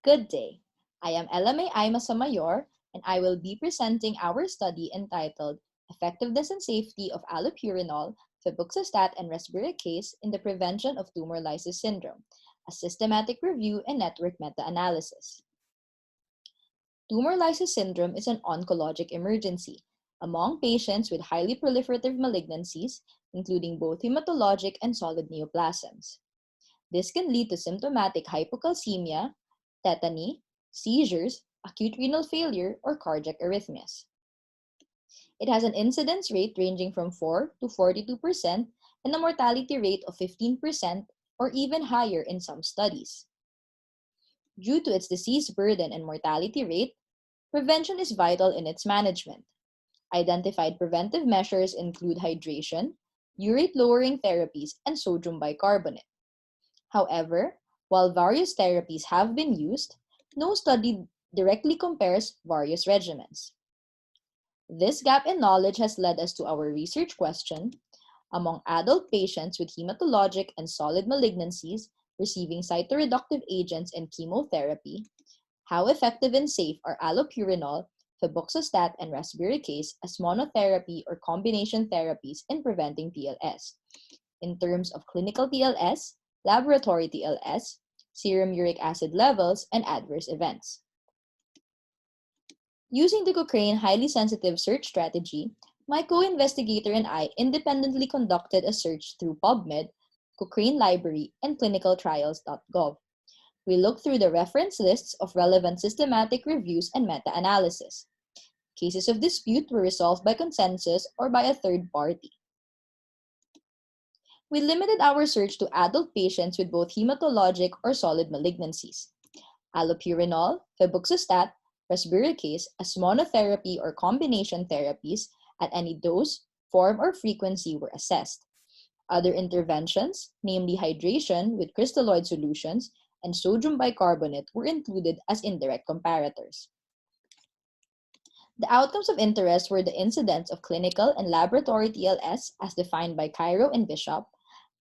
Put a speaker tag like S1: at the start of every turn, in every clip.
S1: Good day. I am Masamayor, and I will be presenting our study entitled Effectiveness and Safety of Allopurinol, Febuxostat, and Resveratrol in the Prevention of Tumor Lysis Syndrome, a Systematic Review and Network Meta-Analysis. Tumor lysis syndrome is an oncologic emergency among patients with highly proliferative malignancies, including both hematologic and solid neoplasms. This can lead to symptomatic hypocalcemia, tetany, seizures, acute renal failure, or cardiac arrhythmias. It has an incidence rate ranging from 4 to 42% and a mortality rate of 15% or even higher in some studies. Due to its disease burden and mortality rate, prevention is vital in its management. Identified preventive measures include hydration, urate-lowering therapies, and sodium bicarbonate. However, while various therapies have been used, no study directly compares various regimens. This gap in knowledge has led us to our research question: among adult patients with hematologic and solid malignancies receiving cytoreductive agents and chemotherapy, how effective and safe are allopurinol, febuxostat, and resveratrol as monotherapy or combination therapies in preventing TLS, in terms of clinical TLS, laboratory TLS, serum uric acid levels, and adverse events. Using the Cochrane highly sensitive search strategy, my co-investigator and I independently conducted a search through PubMed, Cochrane Library, and clinicaltrials.gov. We looked through the reference lists of relevant systematic reviews and meta-analysis. Cases of dispute were resolved by consensus or by a third party. We limited our search to adult patients with both hematologic or solid malignancies. Allopurinol, febuxostat, resveratrol as monotherapy or combination therapies at any dose, form, or frequency were assessed. Other interventions, namely hydration with crystalloid solutions and sodium bicarbonate, were included as indirect comparators. The outcomes of interest were the incidence of clinical and laboratory TLS as defined by Cairo and Bishop,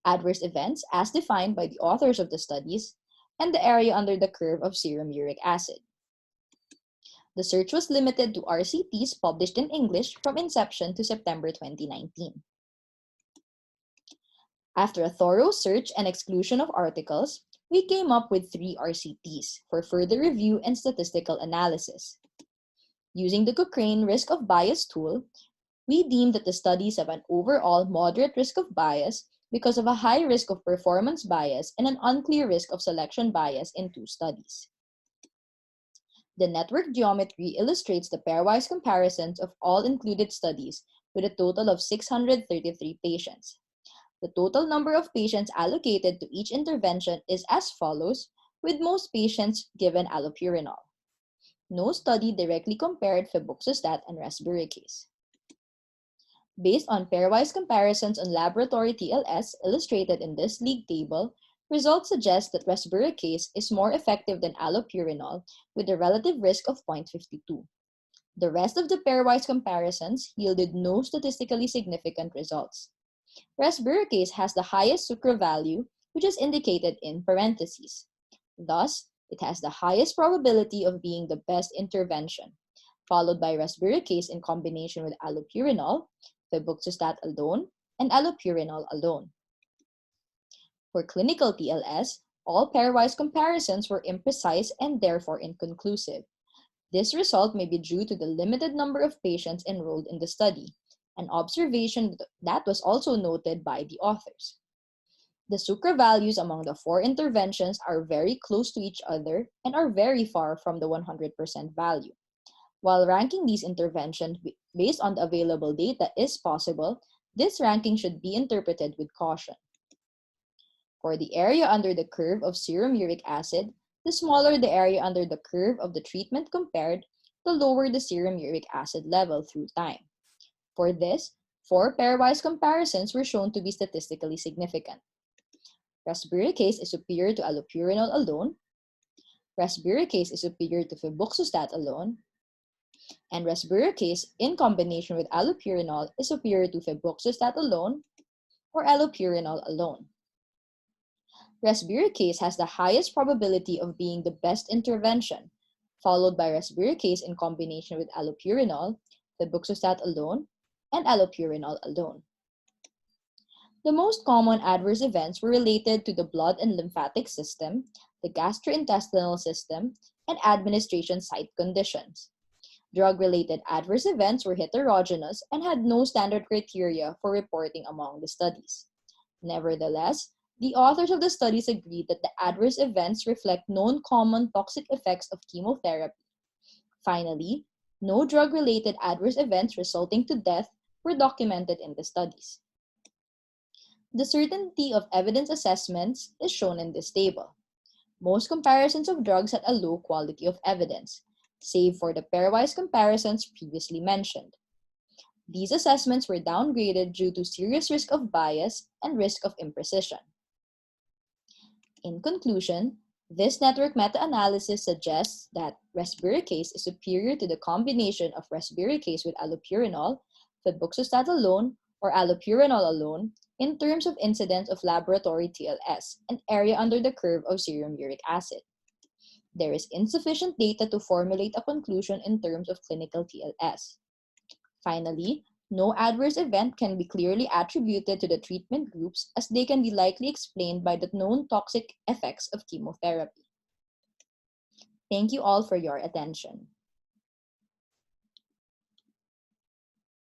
S1: adverse events as defined by the authors of the studies, and the area under the curve of serum uric acid. The search was limited to RCTs published in English from inception to September 2019. After a thorough search and exclusion of articles, we came up with 3 RCTs for further review and statistical analysis. Using the Cochrane risk of bias tool, we deemed that the studies have an overall moderate risk of bias because of a high risk of performance bias and an unclear risk of selection bias in 2 studies. The network geometry illustrates the pairwise comparisons of all included studies with a total of 633 patients. The total number of patients allocated to each intervention is as follows, with most patients given allopurinol. No study directly compared febuxostat and resveratrol. Based on pairwise comparisons on laboratory TLS illustrated in this league table, results suggest that resveratrol is more effective than allopurinol with a relative risk of 0.52. The rest of the pairwise comparisons yielded no statistically significant results. Resveratrol has the highest sucra value, which is indicated in parentheses. Thus, it has the highest probability of being the best intervention, followed by resveratrol in combination with allopurinol, febuxostat alone, and allopurinol alone. For clinical TLS, all pairwise comparisons were imprecise and therefore inconclusive. This result may be due to the limited number of patients enrolled in the study, an observation that was also noted by the authors. The sucra values among the 4 interventions are very close to each other and are very far from the 100% value. While ranking these interventions based on the available data is possible, this ranking should be interpreted with caution. For the area under the curve of serum uric acid, the smaller the area under the curve of the treatment compared, the lower the serum uric acid level through time. For this, 4 pairwise comparisons were shown to be statistically significant. Resveratrol is superior to allopurinol alone, resveratrol is superior to febuxostat alone, and resveratrol in combination with allopurinol is superior to febuxostat alone or allopurinol alone. Resburicase has the highest probability of being the best intervention, followed by resburicase in combination with allopurinol, febuxostat alone, and allopurinol alone. The most common adverse events were related to the blood and lymphatic system, the gastrointestinal system, and administration site conditions. Drug-related adverse events were heterogeneous and had no standard criteria for reporting among the studies. Nevertheless, the authors of the studies agreed that the adverse events reflect known common toxic effects of chemotherapy. Finally, no drug-related adverse events resulting to death were documented in the studies. The certainty of evidence assessments is shown in this table. Most comparisons of drugs had a low quality of evidence, save for the pairwise comparisons previously mentioned. These assessments were downgraded due to serious risk of bias and risk of imprecision. In conclusion, this network meta-analysis suggests that resburicase is superior to the combination of resburicase with allopurinol, febuxostat alone, or allopurinol alone in terms of incidence of laboratory TLS and area under the curve of serum uric acid. There is insufficient data to formulate a conclusion in terms of clinical TLS. Finally, no adverse event can be clearly attributed to the treatment groups as they can be likely explained by the known toxic effects of chemotherapy. Thank you all for your attention.